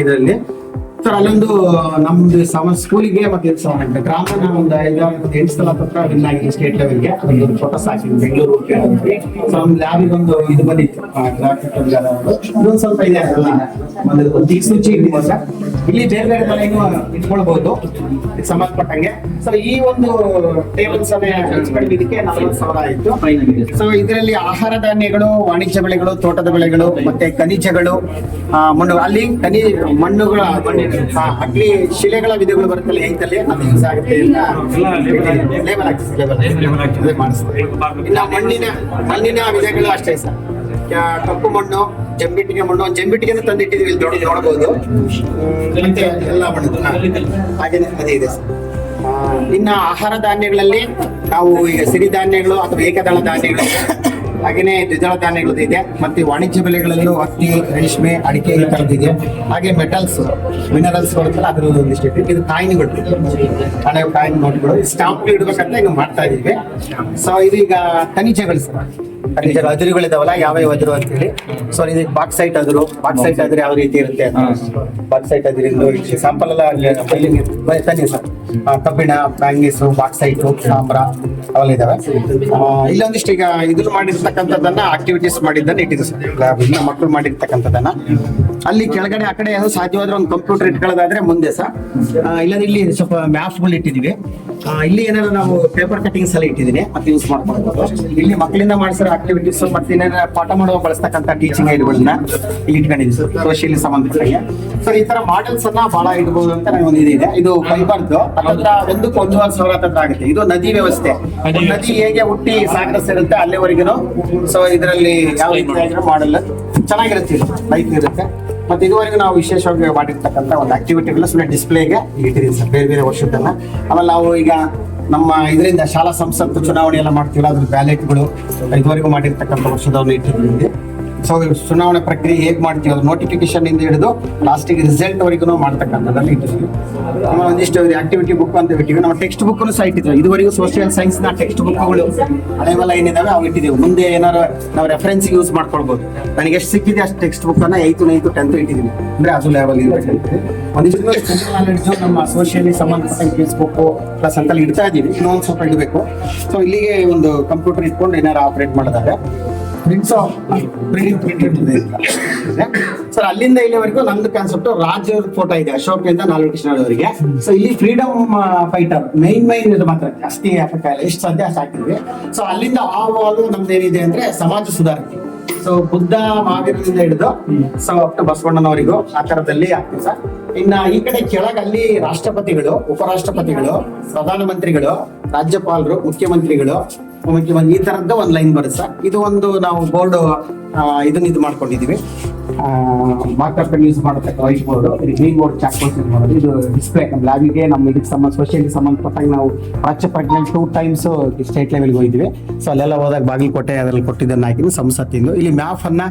ಇದರಲ್ಲಿ. ಸರ್ ಅಲ್ಲೊಂದು ನಮ್ದು ಸ್ಕೂಲಿಗೆ ಮತ್ತೆ ಗ್ರಾಮನ ಒಂದು 8 ಸಲ ಹತ್ರ ವಿನ್ ಆಗಿದೆ ಸ್ಟೇಟ್ ಲೆವೆಲ್ಗೆ. ಅದೊಂದು ಫೋಟೋಸ್ ಹಾಕಿದ್ವಿ ಬೆಂಗಳೂರು. ಸೊ ನಮ್ ಲ್ಯಾಬಿಗೆ ಒಂದು ಇದು ಬಂದಿತ್ತು, ಇದೊಂದು ಸ್ವಲ್ಪ ಇದೆ, ಒಂದು ದಿಕ್ಸೂಚಿ ಇದೆ ಸರ್. ಇಲ್ಲಿ ಬೇರೆ ಬೇರೆ ತರ ಏನು ಇಟ್ಕೊಳ್ಬಹುದು ಸಂಬಂಧಪಟ್ಟಂಗೆ. ಸೊ ಈ ಒಂದು ಟೇಬಲ್ಸ್ ಇದಕ್ಕೆ 40,000 ಆಯಿತು. ಸೊ ಇದರಲ್ಲಿ ಆಹಾರ ಧಾನ್ಯಗಳು, ವಾಣಿಜ್ಯ ಬೆಳೆಗಳು, ತೋಟದ ಬೆಳೆಗಳು ಮತ್ತೆ ಖನಿಜಗಳು, ಮಣ್ಣು, ಅಲ್ಲಿ ಮಣ್ಣುಗಳು, ಅಲ್ಲಿ ಶಿಲೆಗಳ ವಿಧಗಳು ಬರುತ್ತಲ್ಲ ಹೆಂಗಲ್ಲಿ ಅದು ಯೂಸ್ ಆಗುತ್ತೆ ಲೇಬಲ್ ಆಗ್ತದೆ ಮಾಡಿಸ್ತಾರೆ. ಇನ್ನು ಮಣ್ಣಿನ ವಿಧಗಳು ಅಷ್ಟೇ ಸರ್. ಕಪ್ಪು ಮಣ್ಣು, ಜಂಬಿಟ್ಟಿಗೆ ಮಣ್ಣು, ಜಂಬಿಟ್ಟಿಗೆ ತಂದಿಟ್ಟಿದ್ವಿ ಇಲ್ಲಿ ನೋಡಬಹುದು. ಮತ್ತೆ ಎಲ್ಲ ಮಣ್ಣು ಹಾಗೇನೆ ಅದೇ ಇದೆ ಸರ್. ಇನ್ನ ಆಹಾರ ಧಾನ್ಯಗಳಲ್ಲಿ ನಾವು ಈಗ ಸಿರಿಧಾನ್ಯಗಳು ಅಥವಾ ಏಕದಳ ಧಾನ್ಯಗಳು, ಹಾಗೇನೆ ದ್ವಿದಳ ಧಾನ್ಯಗಳು ಇದೆ. ಮತ್ತೆ ವಾಣಿಜ್ಯ ಬೆಳೆಗಳಲ್ಲೂ ಹತ್ತಿ, ರೇಷ್ಮೆ, ಅಡಿಕೆ ಈ ತರದಿದೆ. ಹಾಗೆ ಮೆಟಲ್ಸ್, ಮಿನರಲ್ಸ್ ಬರುತ್ತಲ್ಲ ಅದ್ರ ಒಂದಿಷ್ಟು. ಇದು ಕಾಯಿನ್ಗಳು, ಹಳೆ ಕಾಯಿನ್ ನೋಟ್ಗಳು, ಸ್ಟಾಂಪ್ ಇಡ್ಬೇಕಂತ ಈಗ ಮಾಡ್ತಾ ಇದೀವಿ. ಸೊ ಇದು ಈಗ ಖನಿಜಗಳು ಸರ್. ಖನಿಜಗಳು ಅದಿರುಗಳಿದಾವಲ್ಲ, ಯಾವ ಅದಿರು ಅಂತ ಹೇಳಿ. ಸೊ ಇದು ಬಾಕ್ಸೈಟ್ ಅದಿರು. ಬಾಕ್ಸೈಟ್ ಅದಿರು ಯಾವ ರೀತಿ ಇರುತ್ತೆ, ಬಾಕ್ಸೈಟ್ ಅದಿರಿಂದ ಸ್ಯಾಂಪಲ್ ಎಲ್ಲ ತನ್ನಿ ಸರ್. ಕಬ್ಬಿಣ, ಮ್ಯಾಂಗನೀಸು, ಬಾಕ್ಸೈಟು, ತಾಮ್ರ ಅವೆಲ್ಲ ಇದಾವೆ. ಇಲ್ಲೊಂದಿಷ್ಟು ಈಗ ಇದ್ರ ಮಾಡಿರ್ತಕ್ಕಂಥದ್ದನ್ನ ಆಕ್ಟಿವಿಟೀಸ್ ಮಾಡಿದ್ದನ್ನ ಇಟ್ಟಿದ್ದು ಸರ್. ಇನ್ನ ಮಕ್ಕಳು ಮಾಡಿರ್ತಕ್ಕಂಥದ್ದನ್ನ ಅಲ್ಲಿ ಕೆಳಗಡೆ ಆ ಕಡೆ ಸಾಧ್ಯವಾದ್ರೆ ಒಂದು ಕಂಪ್ಯೂಟರ್ ಇಟ್ಕೊಳ್ಳೋದಾದ್ರೆ ಮುಂದೆ ಸರ್. ಇಲ್ಲಾಂದ್ರೆ ಇಲ್ಲಿ ಸ್ವಲ್ಪ ಮ್ಯಾಪ್ಗಳು ಇಟ್ಟಿದೀವಿ. ಇಲ್ಲಿ ಏನಾದ್ರು ನಾವು ಪೇಪರ್ ಕಟಿಂಗ್ಸ್ ಎಲ್ಲ ಇಟ್ಟಿದ್ದೀನಿ, ಮತ್ತೆ ಯೂಸ್ ಮಾಡ್ಕೊಳ್ಬೋದು. ಇಲ್ಲಿ ಮಕ್ಕಳಿಂದ ಮಾಡಿಸಿರೋ ಆಕ್ಟಿವಿಟೀಸ್ ಮತ್ತೆ ಏನಾದ್ರು ಪಾಠ ಮಾಡುವ ಬಳಸ್ತಕ್ಕಂಥ ಟೀಚಿಂಗ್ ಐಡ್ಗಳನ್ನ ಇಲ್ಲಿ ಇಟ್ಕೊಂಡಿದ್ದೀವಿ ಸರ್, ಸೋಷಿಯಲಿ ಸಂಬಂಧಿಸಿದಂಗೆ. ಸರ್ ಈ ತರ ಮಾಡೆಲ್ಸ್ ಅನ್ನ ಬಹಳ ಇಡಬಹುದು ಅಂತ ನನಗೆ ಒಂದು ಇದೆ. ಇದು ಫೈಬರ್ದು ಅದರ 1,1,500 ಹತ್ರ ಆಗುತ್ತೆ. ಇದು ನದಿ ವ್ಯವಸ್ಥೆ. ನದಿ ಹೇಗೆ ಹುಟ್ಟಿ ಸಾಗರ ಸೇರುತ್ತೆ ಅಲ್ಲಿವರೆಗೂ. ಸೊ ಇದರಲ್ಲಿ ಯಾವ ರೀತಿ ಮಾಡಲ್ ಚೆನ್ನಾಗಿರುತ್ತೆ, ಲೈಫ್ ಇರುತ್ತೆ. ಮತ್ತೆ ಇದುವರೆಗೂ ನಾವು ವಿಶೇಷವಾಗಿ ಮಾಡಿರ್ತಕ್ಕಂಥ ಒಂದು ಆಕ್ಟಿವಿಟಿಗಳನ್ನ ಸುಮ್ಮನೆ ಡಿಸ್ಪ್ಲೇಗೆ ಇಟ್ಟಿದ್ದೀವಿ ಸರ್, ಬೇರೆ ಬೇರೆ ವರ್ಷದ್ದನ್ನ. ಆಮೇಲೆ ನಾವು ಈಗ ನಮ್ಮ ಇದರಿಂದ ಶಾಲಾ ಸಂಸತ್ತು ಚುನಾವಣೆ ಎಲ್ಲ ಮಾಡ್ತೀವಿ, ಅದ್ರ ಬ್ಯಾಲೆಟ್ಗಳು ಇದುವರೆಗೂ ಮಾಡಿರ್ತಕ್ಕಂಥ ವರ್ಷದವ್ರನ್ನ ಇಟ್ಟಿದ್ದೀವಿ. ಸೊ ಚುನಾವಣೆ ಪ್ರಕ್ರಿಯೆ ಹೇಗೆ ಮಾಡ್ತೀವಿ ಅದು ನೋಟಿಫಿಕೇಶನ್ ಇಂದ ಹಿಡಿದು ಲಾಸ್ಟಿಗೆ ರಿಸಲ್ಟ್ ವರೆಗೂ ಮಾಡ್ತಕ್ಕಂಥದ್ದನ್ನ ಇಟ್ಟಿದ್ದೀವಿ. ಆಮೇಲೆ ಒಂದಿಷ್ಟು ಆಕ್ಟಿವಿಟಿ ಬುಕ್ ಅಂತ ಇಟ್ಟಿದ್ದೀವಿ. ನಮ್ಮ ಟೆಕ್ಸ್ಟ್ ಬುಕ್ ಸಹ ಇಟ್ಟಿದ್ದೀವಿ. ಇದುವರೆಗೂ ಸೋಷಿಯಲ್ ಸೈನ್ಸ್ ನ ಟೆಕ್ಸ್ಟ್ ಬುಕ್ಗಳು ಹಳೆವೆಲ್ಲ ಏನಿದಾವೆ ಅವು ಇಟ್ಟಿದ್ದೀವಿ. ಮುಂದೆ ಏನಾರು ನಾವು ರೆಫರೆನ್ಸ್ ಯೂಸ್ ಮಾಡ್ಕೊಳ್ಬಹುದು. ನನಗೆ ಎಷ್ಟು ಸಿಕ್ಕಿದೆ ಅಷ್ಟು ಟೆಕ್ಸ್ಟ್ ಬುಕ್ ಅನ್ನ 8th, 9th, 10th ಇಟ್ಟಿದ್ದೀವಿ. ಅಂದ್ರೆ ಅದು ಲೆವೆಲ್ ಇರಬೇಕು. ಒಂದಿಷ್ಟು ಜನರಲ್ ನಾಲೆಡ್ಜ್ ನಮ್ಮ ಸೋಷಿಯಲಿ ಸಂಬಂಧಪಟ್ಟ ಫೇಸ್ಬುಕ್ ಪ್ಲಸ್ ಅಂತ ಇಡ್ತಾ ಇದೀವಿ. ಇನ್ನೊಂದು ಸ್ವಲ್ಪ ಇಡಬೇಕು. ಸೊ ಇಲ್ಲಿಗೆ ಒಂದು ಕಂಪ್ಯೂಟರ್ ಇಟ್ಕೊಂಡು ಏನಾರು ಆಪರೇಟ್ ಮಾಡಿದಾಗ ಸರ್ ಅಲ್ಲಿಂದ ಇಲ್ಲಿವರೆಗೂ ನಮ್ದು ಕಾನ್ಸೆಪ್ಟ್ ರಾಜ್ಯ ಫೋಟೋ ಇದೆ, ಅಶೋಕ್ನಿಂದ ನಾಲ್ಕು ಅವರಿಗೆ. ಸೊ ಇಲ್ಲಿ ಫ್ರೀಡಮ್ ಫೈಟರ್ ಮೈನ್ ಇದು ಮಾತ್ರ ಜಾಸ್ತಿ ಹಾಕಲ್ಲ, ಎಷ್ಟು ಸಾಧ್ಯ ಅಷ್ಟು ಹಾಕಿದ್ವಿ. ಸೊ ಅಲ್ಲಿಂದ ಆ ವಾಲು ನಮ್ದು ಏನಿದೆ ಅಂದ್ರೆ ಸಮಾಜ ಸುಧಾರಣೆ. ಸೊ ಬುದ್ಧ ಮಹಾವೀರದಿಂದ ಹಿಡಿದು ಸೊ ಅಪ್ ಟು ಬಸವಣ್ಣನವರಿಗೂ ಆ ತರದಲ್ಲಿ ಆಗ್ತೀವಿ ಸರ್. ಇನ್ನ ಈ ಕಡೆ ಕೆಳಗಲ್ಲಿ ರಾಷ್ಟ್ರಪತಿಗಳು, ಉಪರಾಷ್ಟ್ರಪತಿಗಳು, ಪ್ರಧಾನಮಂತ್ರಿಗಳು, ರಾಜ್ಯಪಾಲರು, ಮುಖ್ಯಮಂತ್ರಿಗಳು ಈ ತರದ್ದು ಒಂದು ಲೈನ್ ಬರುತ್ತೆ ಸರ್. ಇದು ಒಂದು ನಾವು ಬೋರ್ಡ್ ಇದನ್ನ ಇದು ಮಾಡ್ಕೊಂಡಿದೀವಿ. ಮಾರ್ಕರ್ ಪೆನ್ ಯೂಸ್ ಮಾಡತಕ್ಕ white board, green board chalk board use ಮಾಡೋದು. ಇದು ಡಿಸ್ಪ್ಲೇ ನಮ್ಮ ಲ್ಯಾಬಿಗೆ ನಮ್ಮ ಇದಕ್ಕೆ ಸೋಷಿಯಲಿ ಸಂಬಂಧಪಟ್ಟಾಗ ನಾವು ಪ್ರಾಚ್ಯ ಪ್ರಜ್ಞೆ 2 times ಸ್ಟೇಟ್ ಲೆವೆಲ್ಗೆ ಹೋಗಿದ್ವಿ. ಸೊ ಅಲ್ಲೆಲ್ಲ ಹೋದಾಗ ಬಾಗಲಕೋಟೆ ಅದರಲ್ಲಿ ಕೊಟ್ಟಿದ್ದನ್ನು ಹಾಕಿ ಸಂಸತ್ತಿಂದು ಇಲ್ಲಿ ಮ್ಯಾಪ್ ಅನ್ನ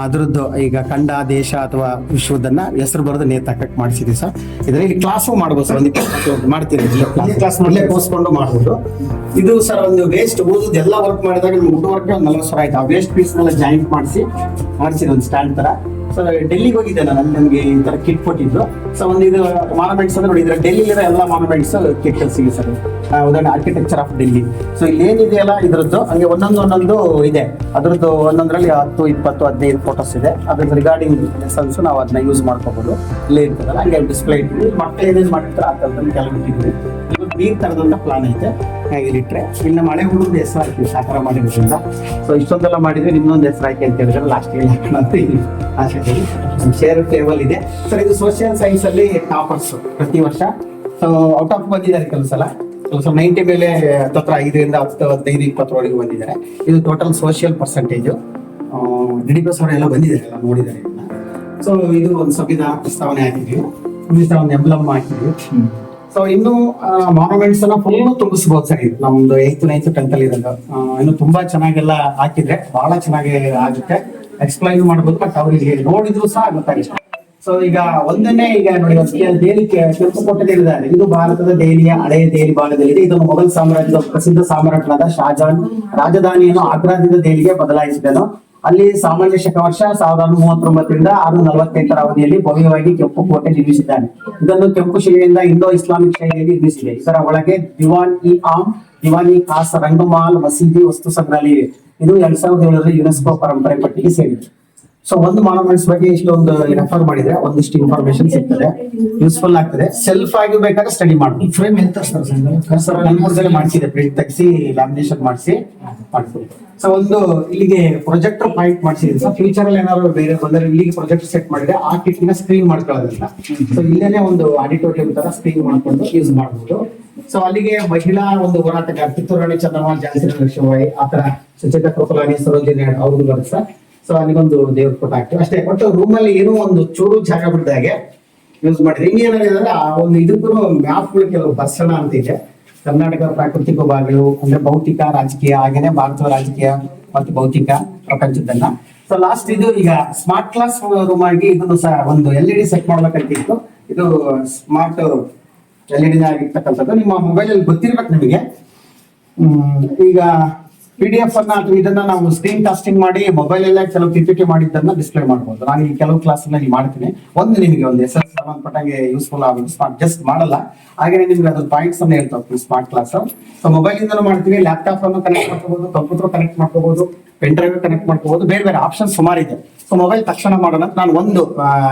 ಅದ್ರದ್ದು ಈಗ ಖಂಡ, ದೇಶ ಅಥವಾ ವಿಶ್ವದನ್ನ ಹೆಸರು ಬರೋದು ನೇತಾಕಕ್ಕೆ ಮಾಡಿಸಿದ್ವಿ ಸರ್. ಇದರಲ್ಲಿ ಕ್ಲಾಸು ಮಾಡ್ಬೋದು ಸರ್, ಒಂದು ಮಾಡ್ತೀವಿ ಕ್ಲಾಸ್ ಮೊದಲೇ ಕೋಸ್ಕೊಂಡು ಮಾಡ್ಬೋದು. ಇದು ಸರ್ ಒಂದು ವೇಸ್ಟ್ ಓದೋದು ಎಲ್ಲ ವರ್ಕ್ ಮಾಡಿದಾಗ ಊಟ ವರ್ಕ್ 40,000 ಆಯ್ತು. ಆ ವೇಸ್ಟ್ ಪೀಸ್ನೆಲ್ಲ ಜಾಯಿಂಟ್ ಮಾಡಿಸಿದ ಒಂದು ಸ್ಟ್ಯಾಂಡ್ ತರ. ಸೊ ಡೆಲ್ಲಿಗೆ ಹೋಗಿದ್ದೆ ನಾನು, ನಮ್ಗೆ ಈ ತರ ಕಿಟ್ ಕೊಟ್ಟಿದ್ರು. ಸೊ ಒಂದು ಇದು ಮಾನ್ಯುಮೆಂಟ್ಸ್ ಅಂದ್ರೆ ನೋಡಿ, ಇದ್ರ ಡೆಲ್ಲಿಲಿರೋ ಎಲ್ಲ ಮಾನ್ಯುಮೆಂಟ್ಸ್ ಕಿಟ್ ಸಿಗುತ್ತೆ ಸರ್. ಉದಾಹರಣೆ ಆರ್ಕಿಟೆಕ್ಚರ್ ಆಫ್ ಡೆಲ್ಲಿ. ಸೊ ಇಲ್ಲಿ ಏನಿದೆಯಲ್ಲ ಇದ್ರದ್ದು ಹಂಗೆ ಒಂದೊಂದು ಇದೆ. ಅದ್ರದ್ದು ಒಂದೊಂದ್ರಲ್ಲಿ 10, 20, 15 ಫೋಟೋಸ್ ಇದೆ. ಅದ್ರ ರಿಗಾರ್ಡಿಂಗ್ ಲೆಸನ್ಸ್ ನಾವು ಅದನ್ನ ಯೂಸ್ ಮಾಡ್ಕೋಬಹುದು. ಇಲ್ಲೇ ಇರ್ತದಲ್ಲ ಹಂಗೆ ಡಿಸ್ಪ್ಲೇ ಇಟ್ಟಿದ್ವಿ. ಮಕ್ಕಳು ಏನೇನು ಮಾಡಿರ್ತಾರೆ ಆ ಥರದಲ್ಲಿ ಕೆಳಗಿಟ್ಟಿದ್ವಿ. ನೀರ್ ತರದಂತ ಪ್ಲಾನ್ ಐತೆ. ಇಲ್ಲಿಟ್ರೆ ಇಲ್ಲಿ ನಮ್ಮ ಹಳೆ ಹುಡುಗದ ಹೆಸರು ಹಾಕ್ತೀವಿ ಸಾಕಾರ ಮಾಡಿರೋದ್ರಿಂದ. ಸೊ ಇಷ್ಟೊಂದೆಲ್ಲ ಮಾಡಿದ್ವಿ, ನಿಮ್ದೊಂದು ಹೆಸರು ಹಾಕಿ ಅಂತ ಹೇಳಿದ್ರೆ ಲಾಸ್ಟಿಗೆ ಆಸೆಯಲ್ಲಿ ಶೇರ್ ಟೇಬಲ್ ಇದೆ ಸರ್. ಇದು ಸೋಷಿಯಲ್ ಸೈನ್ಸ್ ಅಲ್ಲಿ ಟಾಪರ್ಸ್ ಪ್ರತಿ ವರ್ಷ. ಸೊ ಔಟ್ ಆಫ್ ಬಂದಿದ್ದಾರೆ ಕೆಲವು ಸಲ. ಸ್ವಲ್ಪ 90 ಮೇಲೆ ಹತ್ರ 5ರಿಂದ 10, 15, 20 ಬಂದಿದ್ದಾರೆ. ಇದು ಟೋಟಲ್ ಸೋಷಿಯಲ್ ಪರ್ಸೆಂಟೇಜ್. DDPS ಅವರೆಲ್ಲ ಬಂದಿದ್ದಾರೆ, ಎಲ್ಲ ನೋಡಿದ್ದಾರೆ. ಸೊ ಇದು ಒಂದು ಸಂವಿಧಾನ ಪ್ರಸ್ತಾವನೆ ಹಾಕಿದ್ವಿ, ಒಂದು ಎಂಬ್ಲಮ್ ಹಾಕಿದ್ವಿ. ಸೊ ಇನ್ನು ಮಾನ್ಯುಮೆಂಟ್ಸ್ ಅನ್ನ ಫುಲ್ ತುಂಬಿಸಬಹುದು ಸರ್. ಇದು ನಮ್ದು 8th, 9th, 10th ಅಲ್ಲಿ ಇರೋದು ಇನ್ನು ತುಂಬಾ ಚೆನ್ನಾಗೆಲ್ಲ ಹಾಕಿದ್ರೆ ಬಹಳ ಚೆನ್ನಾಗಿ ಆಗುತ್ತೆ. ಎಕ್ಸ್ಪ್ಲೈನ್ ಮಾಡ್ಬೋದು, ಬಟ್ ಅವ್ರಿಗೆ ನೋಡಿದ್ರು ಸಹ ಗೊತ್ತಾಗುತ್ತೆ. ಸೊ ಈಗ ಒಂದನ್ನೇ ಈಗ ನೋಡಿ, ದೆಹಲಿ ಕೆಂಪು ಕೋಟೆ ಇದ್ದಾರೆ. ಇದು ಭಾರತದ ದೆಹಲಿಯ ಹಳೆಯ ದೆಹಲಿ ಭಾಗದಲ್ಲಿದೆ. ಇದನ್ನು ಮೊಘಲ್ ಸಾಮ್ರಾಜ್ಯದ ಪ್ರಸಿದ್ಧ ಸಾಮ್ರಾಟನಾದ ಶಹಜಹಾನ್ ರಾಜಧಾನಿಯನ್ನು ಆಗ್ರಾದಿಂದ ದೆಹಲಿಗೆ ಬದಲಾಯಿಸಿದನು. ಅಲ್ಲಿ ಸಾಮಾನ್ಯ ಶಕ ವರ್ಷ 1039ರಿಂದ 648 ಅವಧಿಯಲ್ಲಿ ಭವ್ಯವಾಗಿ ಕೆಂಪು ಕೋಟೆ ನಿರ್ಮಿಸಿದ್ದಾನೆ. ಇದನ್ನು ಕೆಂಪು ಶಿಲೆಯಿಂದ ಇಂಡೋ ಇಸ್ಲಾಮಿಕ್ ಶೈಲಿಯಲ್ಲಿ ನಿರ್ಮಿಸಿದೆ. ಇದರ ಒಳಗೆ ದಿವಾನ್ ಇ ಖಾಸ್ ರಂಗಮಾಲ್ ಮಸೀದಿ ವಸ್ತು ಸಂಗ್ರಹಾಲಯ ಇದೆ. ಇದು 2007 ಯುನೆಸ್ಕೋ ಪರಂಪರೆ ಪಟ್ಟಿಗೆ ಸೇರಿದೆ. ಸೊ ಒಂದು ಮಾನ್ಯುಮೆಂಟ್ಸ್ ಬಗ್ಗೆ ಇಷ್ಟೊಂದು ರೆಫರ್ ಮಾಡಿದ್ರೆ ಒಂದಿಷ್ಟು ಇನ್ಫಾರ್ಮೇಶನ್ ಸಿಗ್ತದೆ, ಯೂಸ್ಫುಲ್ ಆಗ್ತದೆ. ಸೆಲ್ಫ್ ಆಗಿ ಬೇಕಾದ್ರೆ ಸ್ಟಡಿ ಮಾಡ್ಬೋದು. ಫ್ರೇಮ್ ಎಂತ ಸರ್ ಮಾಡಿಸಿದೆ, ಪ್ರಿಂಟ್ ತೆಗಿಸಿ ಲ್ಯಾಮಿನೇಷನ್ ಮಾಡಿಸಿ ಮಾಡ್ಬೋದು. ಸೊ ಒಂದು ಇಲ್ಲಿಗೆ ಪ್ರೊಜೆಕ್ಟರ್ ಪಾಯಿಂಟ್ ಮಾಡಿಸಿದ್ರೆ ಸರ್, ಫ್ಯೂಚರ್ ಅಲ್ಲಿ ಏನಾದ್ರು ಬೇರೆ ಬಂದ್ರೆ ಇಲ್ಲಿಗೆ ಪ್ರೊಜೆಕ್ಟರ್ ಸೆಟ್ ಮಾಡಿದ್ರೆ ಆ ಕಿಟ್ನ ಸ್ಕ್ರೀನ್ ಮಾಡ್ಕೊಳ್ಳೋದಿಲ್ಲ. ಸೊ ಇಲ್ಲೇನೆ ಒಂದು ಆಡಿಟೋರಿಯಂ ತರ ಸ್ಕ್ರೀನ್ ಮಾಡ್ಕೊಂಡು ಯೂಸ್ ಮಾಡ್ಬೋದು. ಸೊ ಅಲ್ಲಿಗೆ ಮಹಿಳಾ ಒಂದು ಹೋರಾಟಗಾರ ಕಿತ್ತೂರು ರಾಣಿ ಚೆನ್ನಮ್ಮ, ಝಾನ್ಸಿ ಲಕ್ಷ್ಮೀಬಾಯಿ, ಆತರ ಸುಚೇತಾ ಕೃಪಲಾನಿ, ಸರೋಜಿನಿ ಅವ್ರದ್ದು ಬರುತ್ತೆ ಸರ್. ಸೊ ಅಲ್ಲಿಗೊಂದು ದೇವ್ರ ಫೋಟೋ ಹಾಕ್ತೀವಿ ಅಷ್ಟೇ. ಒಟ್ಟು ರೂಮ್ ಅಲ್ಲಿ ಏನೋ ಒಂದು ಚೂರು ಜಾಗ ಬಿಡ್ದಾಗೆ ಯೂಸ್ ಮಾಡಿದ್ರೆ. ಇನ್ನೇನಿದೆ ಆ ಒಂದು ಇದಕ್ಕೂ ಮ್ಯಾಪ್ಗಳು ಕೆಲವು ಬರ್ಸಣ ಅಂತ ಇದೆ. ಕರ್ನಾಟಕ ಪ್ರಾಕೃತಿಕ ಭಾಗಗಳು ಅಂದ್ರೆ ಭೌತಿಕ ರಾಜಕೀಯ, ಹಾಗೇನೆ ಭಾರತದ ರಾಜಕೀಯ ಮತ್ತು ಭೌತಿಕ ಪ್ರಪಂಚದನ್ನ. ಸೊ ಲಾಸ್ಟ್ ಇದು ಈಗ ಸ್ಮಾರ್ಟ್ ಕ್ಲಾಸ್ ರೂಮ್ ಆಗಿ ಇದನ್ನು ಸಹ ಒಂದು LED ಸೆಟ್ ಮಾಡ್ಬೇಕಂತಿತ್ತು. ಇದು ಸ್ಮಾರ್ಟ್ LED ಆಗಿರ್ತಕ್ಕಂಥದ್ದು ನಿಮ್ಮ ಮೊಬೈಲ್ ಅಲ್ಲಿ ಗೊತ್ತಿರ್ಬೇಕು ನಿಮಗೆ. ಈಗ PDF ಅನ್ನ ಅಥವಾ ಇದನ್ನ ನಾವು ಸ್ಕ್ರೀನ್ ಕಾಸ್ಟಿಂಗ್ ಮಾಡಿ ಮೊಬೈಲ್ ಅಲ್ಲೇ ಕೆಲವು PPT ಮಾಡಿದ್ದನ್ನ ಡಿಸ್ಪ್ಲೇ ಮಾಡಬಹುದು. ನಾನು ಈ ಕೆಲವು ಕ್ಲಾಸ್ ನಲ್ಲಿ ಮಾಡ್ತೀನಿ. ನಿಮಗೆ ಒಂದು SS ಸಂಬಂಧಪಟ್ಟಂಗೆ ಯೂಸ್ಫುಲ್ ಆಗುತ್ತೆ. ಸ್ಮಾರ್ಟ್ ಜಸ್ಟ್ ಮಾಡಲ್ಲ, ಹಾಗೆ ನಿಮ್ಗೆ ಅದ್ರ ಪಾಯಿಂಟ್ಸ್ ಅನ್ನ ಹೇಳ್ತಾ ಹೋಗ್ತೀವಿ ಸ್ಮಾರ್ಟ್ ಕ್ಲಾಸ್. ಸೊ ಮೊಬೈಲ್ ಇಂದನೂ ಮಾಡ್ತೀವಿ, ಲ್ಯಾಪ್ಟಾಪ್ ಅನ್ನು ಕನೆಕ್ಟ್ ಮಾಡ್ಕೋಬಹುದು, ಕಂಪ್ಯೂಟರ್ ಕನೆಕ್ಟ್ ಮಾಡ್ಕೋಬಹುದು, ಪೆನ್ ಡ್ರೈವ್ ಕನೆಕ್ಟ್ ಮಾಡ್ಕೋಬಹುದು, ಬೇರೆ ಬೇರೆ ಆಪ್ಷನ್ ಸುಮಾರು ಇದೆ. ಸೊ ಮೊಬೈಲ್ ತಕ್ಷಣ ಮಾಡೋಣ ನಾನು ಒಂದು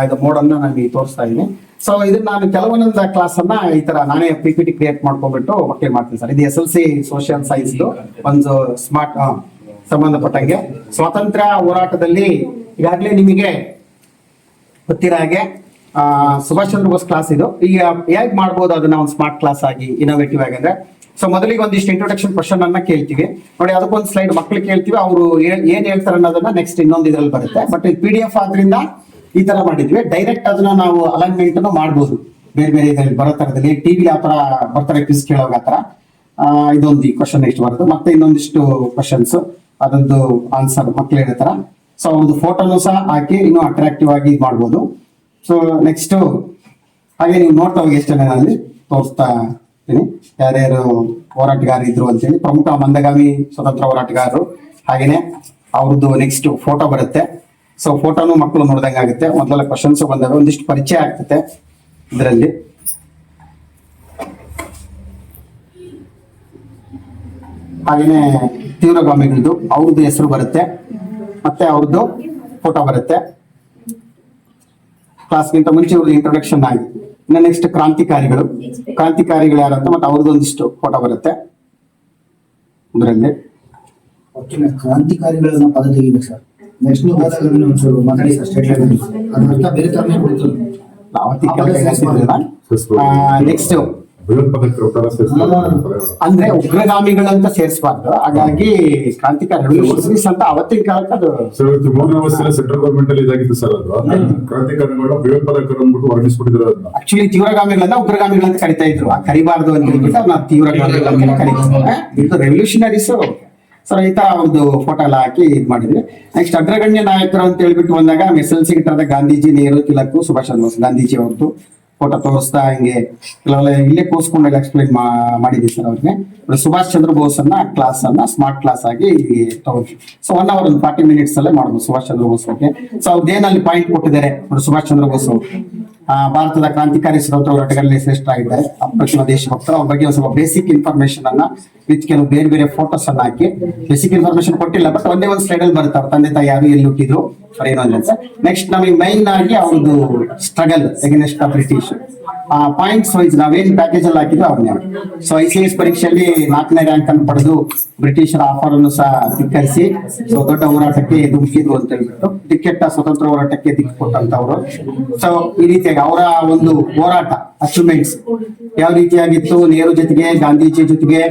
ಇದು ಮೋಡ್ ಅನ್ನ ನಾನು ತೋರಿಸ್ತಾ ಇದ್ದೀನಿ. ಸೊ ಇದನ್ನ ನಾನು ಕೆಲವೊಂದು ಕ್ಲಾಸ್ ಅನ್ನ ಈ ತರ ನಾನೇ PPT ಕ್ರಿಯೇಟ್ ಮಾಡ್ಕೊಂಡ್ಬಿಟ್ಟು ಒಟ್ಟಿಗೆ ಮಾಡ್ತೀನಿ ಸರ್. ಇದು SLC ಸೋಷಿಯಲ್ ಸೈನ್ಸ್ ಒಂದು ಸ್ಮಾರ್ಟ್ ಸಂಬಂಧಪಟ್ಟಂಗೆ ಸ್ವಾತಂತ್ರ್ಯ ಹೋರಾಟದಲ್ಲಿ ಈಗಾಗಲೇ ನಿಮಗೆ ಗೊತ್ತಿರೋ ಹಾಗೆ ಸುಭಾಷ್ ಚಂದ್ರ ಬೋಸ್ ಕ್ಲಾಸ್ ಇದು. ಈಗ ಹೇಗ್ ಮಾಡ್ಬೋದು ಅದನ್ನ ಒಂದು ಸ್ಮಾರ್ಟ್ ಕ್ಲಾಸ್ ಆಗಿ ಇನೋವೇಟಿವ್ ಆಗಿ ಅಂದ್ರೆ, ಸೊ ಮೊದಲಿಗೆ ಒಂದಿಷ್ಟು ಇಂಟ್ರೊಡಕ್ಷನ್ ಕ್ವಶನ್ ಅನ್ನ ಕೇಳ್ತೀವಿ ನೋಡಿ, ಅದಕ್ಕೊಂದು ಸ್ಲೈಡ್ ಮಕ್ಳು ಕೇಳ್ತೀವಿ, ಅವರು ಏನ್ ಹೇಳ್ತಾರೆ ಅನ್ನೋದನ್ನ ನೆಕ್ಸ್ಟ್ ಇನ್ನೊಂದು ಇದ್ರಲ್ಲಿ ಬರುತ್ತೆ. ಬಟ್ ಇದು PDF ಆದ್ರಿಂದ ಈ ತರ ಮಾಡಿದ್ವಿ. ಡೈರೆಕ್ಟ್ ಅದನ್ನ ನಾವು ಅಲೈನ್ಮೆಂಟ್ ಮಾಡ್ಬೋದು ಬೇರೆ ಬೇರೆ ಇದರಲ್ಲಿ ಬರೋ ತರದಲ್ಲಿ. ಟಿವಿ ಯಾವ ತರ ಬರ್ತಾರೆ ಕ್ವಿಸ್ ಕೇಳೋವಾಗ ಆ ತರ ಇದೊಂದು ಕ್ವಶನ್ ಇಷ್ಟು ಬರುತ್ತೆ, ಮತ್ತೆ ಇನ್ನೊಂದಿಷ್ಟು ಕ್ವಶನ್ಸ್ ಅದೊಂದು ಆನ್ಸರ್ ಮಕ್ಳು ಹೇಳ್ತಾರ. ಸೊ ಅವ್ರದ್ದು ಫೋಟೋನು ಸಹ ಹಾಕಿ ಇನ್ನೂ ಅಟ್ರಾಕ್ಟಿವ್ ಆಗಿ ಇದು ಮಾಡ್ಬೋದು. ಸೊ ನೆಕ್ಸ್ಟ್ ಹಾಗೆ ನೀವು ನೋಡ್ತಾ ಹೋಗಿ ಎಷ್ಟು ಜನ ಅಲ್ಲಿ ತೋರಿಸ್ತಾ ಇದ್ದೀನಿ ಯಾರ್ಯಾರು ಹೋರಾಟಗಾರ ಇದ್ರು ಅಂತೇಳಿ. ಪ್ರಮುಖ ಮಂದಗಾಮಿ ಸ್ವತಂತ್ರ ಹೋರಾಟಗಾರರು, ಹಾಗೇನೆ ಅವ್ರದ್ದು ನೆಕ್ಸ್ಟ್ ಫೋಟೋ ಬರುತ್ತೆ. ಸೊ ಫೋಟೋನು ಮಕ್ಕಳು ನೋಡ್ದಂಗೆ ಆಗುತ್ತೆ. ಮೊದಲೆಲ್ಲ ಕ್ವಶನ್ಸ್ ಬಂದಾಗ ಒಂದಿಷ್ಟು ಪರಿಚಯ ಆಗ್ತದೆ ಇದರಲ್ಲಿ. ಹಾಗೇನೆ ತೀವ್ರಗಾಮಿಗಳದ್ದು ಅವ್ರದ್ದು ಹೆಸರು ಬರುತ್ತೆ, ಮತ್ತೆ ಅವ್ರದ್ದು ಫೋಟೋ ಬರುತ್ತೆ. ಕ್ಲಾಸ್ಗಿಂತ ಮುಂಚೆ ಇವ್ರದ್ದು ಇಂಟ್ರೊಡಕ್ಷನ್ ಆಗಿ ಇನ್ನು ನೆಕ್ಸ್ಟ್ ಕ್ರಾಂತಿಕಾರಿಗಳು ಯಾರಂತ ಮತ್ತೆ ಅವ್ರದ್ದು ಒಂದಿಷ್ಟು ಫೋಟೋ ಬರುತ್ತೆ ಇದರಲ್ಲಿ. ಕ್ರಾಂತಿಕಾರಿಗಳನ್ನ ಪದ ತೆಗಿಬೇಕು ಸರ್. ನೆಕ್ಸ್ಟ್ ಮಾತಾಡಿ ಸರ್. ಸ್ಟೇಟ್ ಲೆವೆಲ್ ಅದನ್ನ ಬೇರೆ ತರನೇ ಕೊಡ್ತಾರೆ. ನೆಕ್ಸ್ಟ್ ಅಂದ್ರೆ ಉಗ್ರಗಾಮಿಗಳಂತ ಸೇರಿಸಬಾರ್ದು, ಹಾಗಾಗಿ ಕ್ರಾಂತಿಕಾರಿ ರೆವಲ್ಯೂಷನರೀಸ್ ಅಂತ ಅವತ್ತಿನ ಕಾಲಕ್ಕೆ ಅದು ಸೆಂಟ್ರಲ್ ಗವರ್ಮೆಂಟ್ ಅಲ್ಲಿ ಇದಾಗಿತ್ತು ಸರ್. ಅದು ಕ್ರಾಂತಿಕಾರಿಗಳು ಭಯೋತ್ಪಾದಕರು ಅಂದ್ಬಿಟ್ಟು ವರ್ಣಿಸ್ಬಿಟ್ಟಿದ್ರು. ಆಕ್ಚುಲಿ ತೀವ್ರಗಾಮಿಗಳನ್ನ ಉಗ್ರಗಾಮಿಗಳಂತ ಕರಿತಾ ಇದ್ರು, ಕರಿಬಾರ್ದು ಅಂತ ಹೇಳ್ಬಿಟ್ಟು ನಾವು ತೀವ್ರಗಾಮಿಗಳಂತ ಕರಿತೀವಿ. ಇದು ರೆವಲ್ಯೂಷನರೀಸ್. ಸರ್ ಈ ತರ ಒಂದು ಫೋಟೋ ಎಲ್ಲ ಹಾಕಿ ಇದು ಮಾಡಿದ್ವಿ. ನೆಕ್ಸ್ಟ್ ಅಗ್ರಗಣ್ಯ ನಾಯಕರು ಅಂತ ಹೇಳ್ಬಿಟ್ಟು ಬಂದಾಗ SLC ಗಿಟ್ಟದ ಗಾಂಧೀಜಿ, ನೆಹರು, ತಿಲಕ್, ಸುಭಾಷ್ ಚಂದ್ರ ಬೋಸ್. ಗಾಂಧೀಜಿ ಅವ್ರದ್ದು ಫೋಟೋ ತೋರಿಸ್ತಾ ಹಿಂಗೆ ಕೆಲವೆಲ್ಲ ಇಲ್ಲೇ ಕೂರ್ಸ್ಕೊಂಡೆಲ್ಲ ಎಕ್ಸ್ಪ್ಲೈನ್ ಮಾಡಿದ್ವಿ ಸರ್ ಅವ್ರಿಗೆ. ಸುಭಾಷ್ ಚಂದ್ರ ಬೋಸ್ ಅನ್ನ ಕ್ಲಾಸ್ ಅನ್ನ ಸ್ಮಾರ್ಟ್ ಕ್ಲಾಸ್ ಆಗಿ ತಗೊಂಡ್ವಿ. ಸೊ 1 hour ಒಂದು 40 minutes ಅಲ್ಲೇ ಮಾಡ್ಬೋದು ಸುಭಾಷ್ ಚಂದ್ರ ಬೋಸ್ ಬಗ್ಗೆ. ಸೊ ಅವ್ರದ್ದೇನಲ್ಲಿ ಪಾಯಿಂಟ್ ಕೊಟ್ಟಿದ್ದಾರೆ ಸುಭಾಷ್ ಚಂದ್ರ ಬೋಸ್ ಭಾರತದ ಕ್ರಾಂತಿಕಾರಿ ಸ್ವತಂತ್ರ ಹೋರಾಟಗಾರರಲ್ಲಿ ಶ್ರೇಷ್ಠರಾಗಿದ್ದಾರೆ, ಅಪ್ರತಿಮ ದೇಶಭಕ್ತರು. ಅವ್ರ ಬಗ್ಗೆ ಒಂದು ಸ್ವಲ್ಪ ಬೇಸಿಕ್ ಇನ್ಫಾರ್ಮೇಶನ್ ಅನ್ನ ವಿತ್ ಕೆಲವು ಬೇರೆ ಬೇರೆ ಫೋಟೋಸ್ ಅನ್ನ ಹಾಕಿ, ಬೇಸಿಕ್ ಇನ್ಫಾರ್ಮೇಶನ್ ಕೊಟ್ಟಿಲ್ಲ ಬಟ್ ಒಂದೇ ಒಂದು ಸ್ಲೈಡ್ ಅಲ್ಲಿ ಬರುತ್ತೆ ಅವ್ರ ತಂದೆ ತಾಯಿ ಯಾರು, ಎಲ್ಲಿ ಹುಟ್ಟಿದ್ರು, ಏನೋ ಅಂತ. ನೆಕ್ಸ್ಟ್ ನಮಗೆ ಮೈನ್ ಆಗಿ ಅವ್ರದ್ದು struggle against British points wise ನಾವೇನ್ ಪ್ಯಾಕೇಜ್ ಅಲ್ಲಿ ಹಾಕಿದ್ರು ಅವ್ರನ್ನೇ. ಸೊ ICS ಪರೀಕ್ಷೆಯಲ್ಲಿ 4ನೇ ರ್ಯಾಂಕ್ ಅನ್ನು ಪಡೆದು ಬ್ರಿಟಿಷರ ಆಫರ್ ಅನ್ನು ಸಹ ಧಿಕ್ಕರಿಸಿ ಸೊ ದೊಡ್ಡ ಹೋರಾಟಕ್ಕೆ ಧುಮುಕಿದ್ರು ಅಂತ ಹೇಳ್ಬಿಟ್ಟು ದಿಕ್ಕೆಟ್ಟ ಸ್ವತಂತ್ರ ಹೋರಾಟಕ್ಕೆ ದಿಕ್ಕು ಕೊಟ್ಟಂತವ್ರು. ಸೊ ಈ ರೀತಿಯಾಗಿ ಅವರ ಒಂದು ಹೋರಾಟ ಅಚೀವ್ಮೆಂಟ್ಸ್ ಯಾವ ರೀತಿಯಾಗಿತ್ತು, ನೆಹರು ಜೊತೆಗೆ, ಗಾಂಧೀಜಿ ಜೊತೆಗೆ,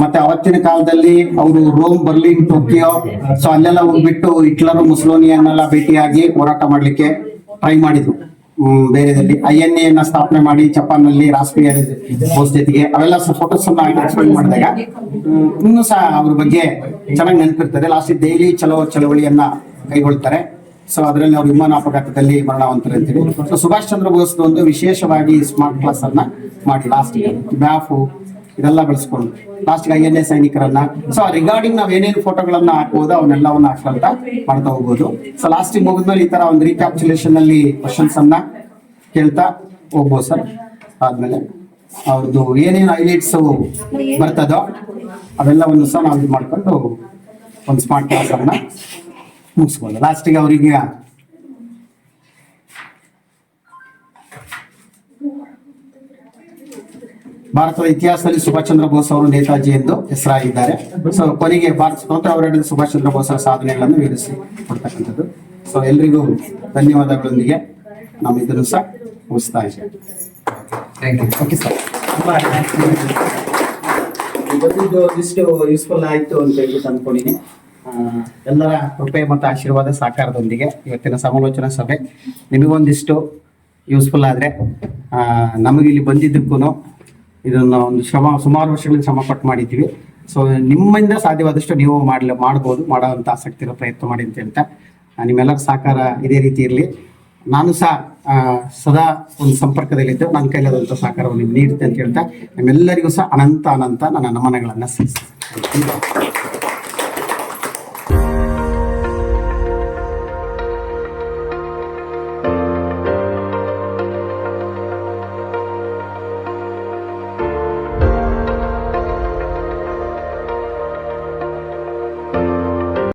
ಮತ್ತೆ ಅವತ್ತಿನ ಕಾಲದಲ್ಲಿ ಅವರು ರೋಮ್, ಬರ್ಲಿನ್, ಟೋಕಿಯೋ ಸೊ ಅಲ್ಲೆಲ್ಲ ಹೋಗ್ಬಿಟ್ಟು ಹಿಟ್ಲರ್, ಮುಸೋಲಿನಿಯನ್ನೆಲ್ಲ ಭೇಟಿಯಾಗಿ ಹೋರಾಟ ಮಾಡ್ಲಿಕ್ಕೆ ಟ್ರೈ ಮಾಡಿದ್ರು. ಬೇರೆದಲ್ಲಿ INA ಸ್ಥಾಪನೆ ಮಾಡಿ ಜಪಾನ್ ನಲ್ಲಿ ರಾಷ್ಟ್ರೀಯ ಬೋಸ್ ಜೊತೆಗೆ ಅವೆಲ್ಲ ಫೋಟೋಸ್ ಅನ್ನ ಎಕ್ಸ್ಪ್ಲೈನ್ ಮಾಡಿದಾಗ ಇನ್ನೂ ಸಹ ಅವ್ರ ಬಗ್ಗೆ ಚೆನ್ನಾಗಿ ನೆನಪಿರ್ತದೆ. ಲಾಸ್ಟ್ ದೆಹಲಿ ಚಳವಳಿಯನ್ನ ಕೈಗೊಳ್ತಾರೆ. ಸೊ ಅದರಲ್ಲಿ ಅವ್ರು ವಿಮಾನ ಅಪಘಾತದಲ್ಲಿ ಮರಣವಂತರು ಅಂತೀವಿ. ಸೊ ಸುಭಾಷ್ ಚಂದ್ರ ಬೋಸ್ ಒಂದು ವಿಶೇಷವಾಗಿ ಸ್ಮಾರ್ಟ್ ಕ್ಲಾಸ್ ಅನ್ನ ಮಾಡಿ ಲಾಸ್ಟ್ ಮ್ಯಾಫು ಇದೆಲ್ಲ ಬೆಳೆಸ್ಕೊಂಡು ಲಾಸ್ಟ್ INA ಸೈನಿಕರನ್ನ ಸೊ ರಿಗಾರ್ಡಿಂಗ್ ನಾವ್ ಏನೇನು ಫೋಟೋಗಳನ್ನ ಹಾಕ್ಬೋದು ಅವನ್ನೆಲ್ಲವನ್ನ ಹಾಕ್ಕೊಂತ ಮಾಡ್ತಾ ಹೋಗ್ಬೋದು. ಸೊ ಲಾಸ್ಟ್ ಮುಗಿದ್ಮೇಲೆ ಈ ತರ ಒಂದು ರೀಕ್ಯಾಪ್ಚುಲೇಷನ್ ಅಲ್ಲಿ ಕ್ವಶನ್ಸ್ ಅನ್ನ ಕೇಳ್ತಾ ಹೋಗ್ಬೋದು ಸರ್. ಆದ್ಮೇಲೆ ಅವ್ರದ್ದು ಏನೇನು ಹೈಲೈಟ್ಸ್ ಬರ್ತದೋ ಅವೆಲ್ಲವನ್ನು ಸಹ ನಾವು ಇದು ಮಾಡ್ಕೊಂಡು ಒಂದು ಸ್ಮಾರ್ಟ್ ಕ್ಲಾಸ್ ಅನ್ನ ಮುಗಿಸ್ಬೋದು. ಲಾಸ್ಟಿಗೆ ಅವರಿಗೆ ಭಾರತದ ಇತಿಹಾಸದಲ್ಲಿ ಸುಭಾಷ್ ಚಂದ್ರ ಬೋಸ್ ಅವರು ನೇತಾಜಿ ಎಂದು ಹೆಸರಾಗಿದ್ದಾರೆ. ಸೊ ಕೊನೆಗೆ ಭಾರತ ಸ್ವತಂತ್ರ ಹೋರಾಟದ ಸುಭಾಷ್ ಚಂದ್ರ ಬೋಸ್ ಅವರ ಸಾಧನೆಗಳನ್ನು ವಿವರಿಸಿ ಕೊಡ್ತಕ್ಕಂಥದ್ದು. ಸೊ ಎಲ್ರಿಗೂ ಧನ್ಯವಾದಗಳೊಂದಿಗೆ ನಾವು ಇದನ್ನು ಸಹ ಮುಗಿಸ್ತಾ ಇದ್ದೇವೆ. Okay sir. ಇವತ್ತಿದ್ದು ಇಷ್ಟು ಯೂಸ್ಫುಲ್ ಆಯ್ತು ಅಂತ ಹೇಳ್ಬಿಟ್ಟು ಅನ್ಕೊಂಡಿನಿ. ಎಲ್ಲರ ಕೃಪೆ ಮತ್ತು ಆಶೀರ್ವಾದ ಸಹಕಾರದೊಂದಿಗೆ ಇವತ್ತಿನ ಸಮಾಲೋಚನಾ ಸಭೆ ನಿಮಗೊಂದಿಷ್ಟು ಯೂಸ್ಫುಲ್ ಆದರೆ ನಮಗೆ ಇಲ್ಲಿ ಬಂದಿದ್ದಕ್ಕೂ ಇದನ್ನು ಒಂದು ಸುಮಾರು ವರ್ಷಗಳಿಂದ ಶ್ರಮ ಪಟ್ಟು ಮಾಡಿದ್ದೀವಿ. ಸೊ ನಿಮ್ಮಿಂದ ಸಾಧ್ಯವಾದಷ್ಟು ನೀವು ಮಾಡ್ಬೋದು, ಮಾಡೋವಂಥ ಆಸಕ್ತಿ ಇರೋ ಪ್ರಯತ್ನ ಮಾಡಿ ಅಂತ ಹೇಳ್ತಾ ನಿಮ್ಮೆಲ್ಲರ ಸಹಕಾರ ಇದೇ ರೀತಿ ಇರಲಿ. ನಾನು ಸಹ ಸದಾ ಒಂದು ಸಂಪರ್ಕದಲ್ಲಿದ್ದು ನನ್ನ ಕೈಲಾದಂಥ ಸಹಕಾರವನ್ನು ನೀವು ನೀಡುತ್ತೆ ಅಂತ ಹೇಳ್ತಾ ನಿಮ್ಮೆಲ್ಲರಿಗೂ ಸಹ ಅನಂತ ನನ್ನ ನಮನಗಳನ್ನು ಸಲ್ಲಿಸ್ತೀನಿ.